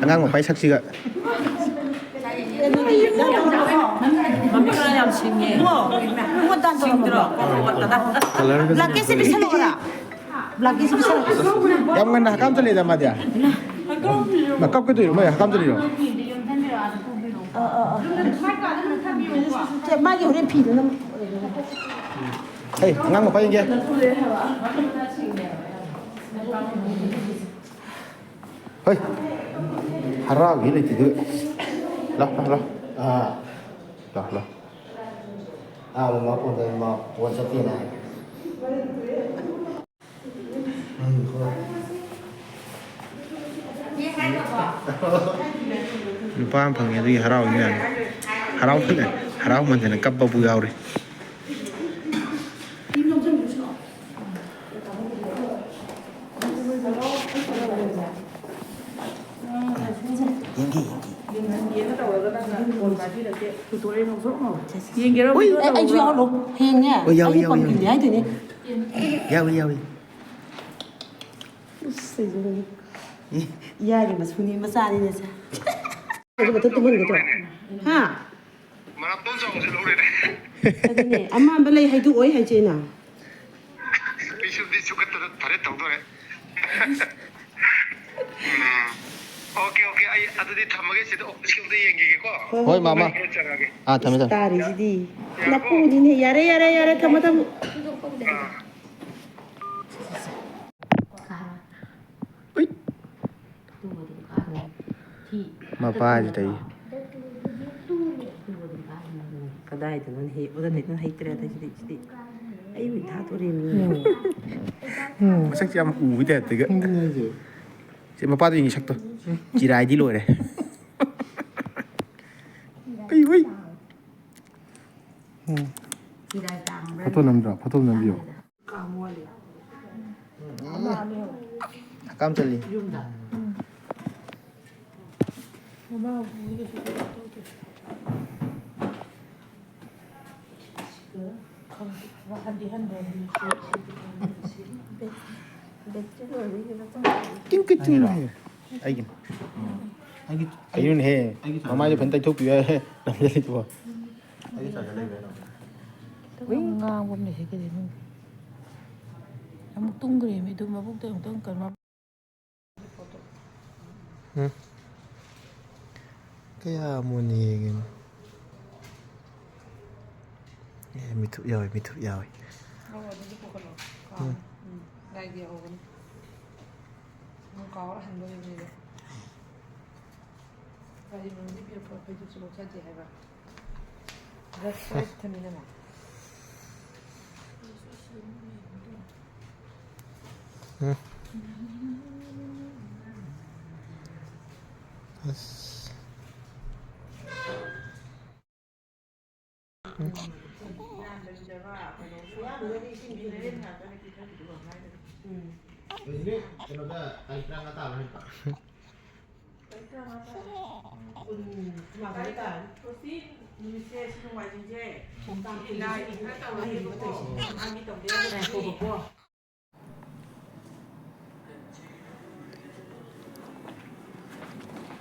ngang một bay sắc chưa Mami yang sini. Laki sih bisa loh. Laki sih bisa. yang mana hakam tuh lihat sama dia makam itu rumah ya hakam tuh lihat Cek magi udah pilih nama. hei ngang một bay yang kia hei harap gini tidur lah mà còn rồi mà buồn sắp tiền này lupa panggil itu harau ini kan harau mana nak kapal bugau deh Anh chưa học đâu. Hiền nha. Anh còn kỷ niệm thế này. Yawi Sử dụng ya thì mà suni mà xa đi nha sao? Cái bật tôi mình cái chỗ. Ha. Mà làm tốt rồi rồi đấy. Cái này, amma bên đây hay tụi hay chơi nào? đi chụp cái tao tổng thôi đấy. 오케이 아이 아들이 담아겠지도 지금도 얘기고 Oi mama ah tama Tari sidi. Napunin yare tama. mapa gì đấy Cái đây thì nó hay tre đây sidi. Ai mình tha tôi đi. sắc chăm ủ thế từ cái chị mapa thì sắc to chỉ đại đi rồi này ui 파토 남비요 깜짝이 찡긋찡해 알긴 ayun he mama jo bentai thuk piye nam jali tu ai sa jali ve no ngang bom này cái gì không nó tung cái gì mà bốc tới không cần mà cái muni mi thu rồi đây kia ổn không có hành động gì đấy vậy mình đi biểu phải chụp một cái gì hay vậy rất tốt thêm như nào ini kenapa tali perang kata lah Pak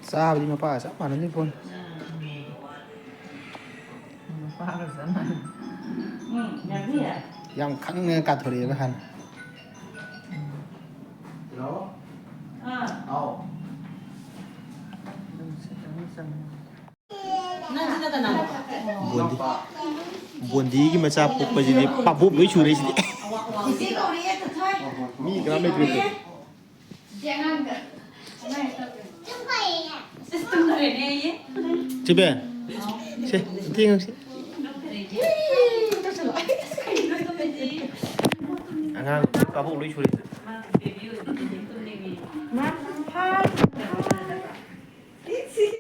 sao đi mà pa sao mà nó như con yang khăn cả thời với hắn buồn gì cái mà sao phục cái gì đi pa búp với chủ đấy gì mi cái này được chị bé chị听không chị anh pa búp với chủ đấy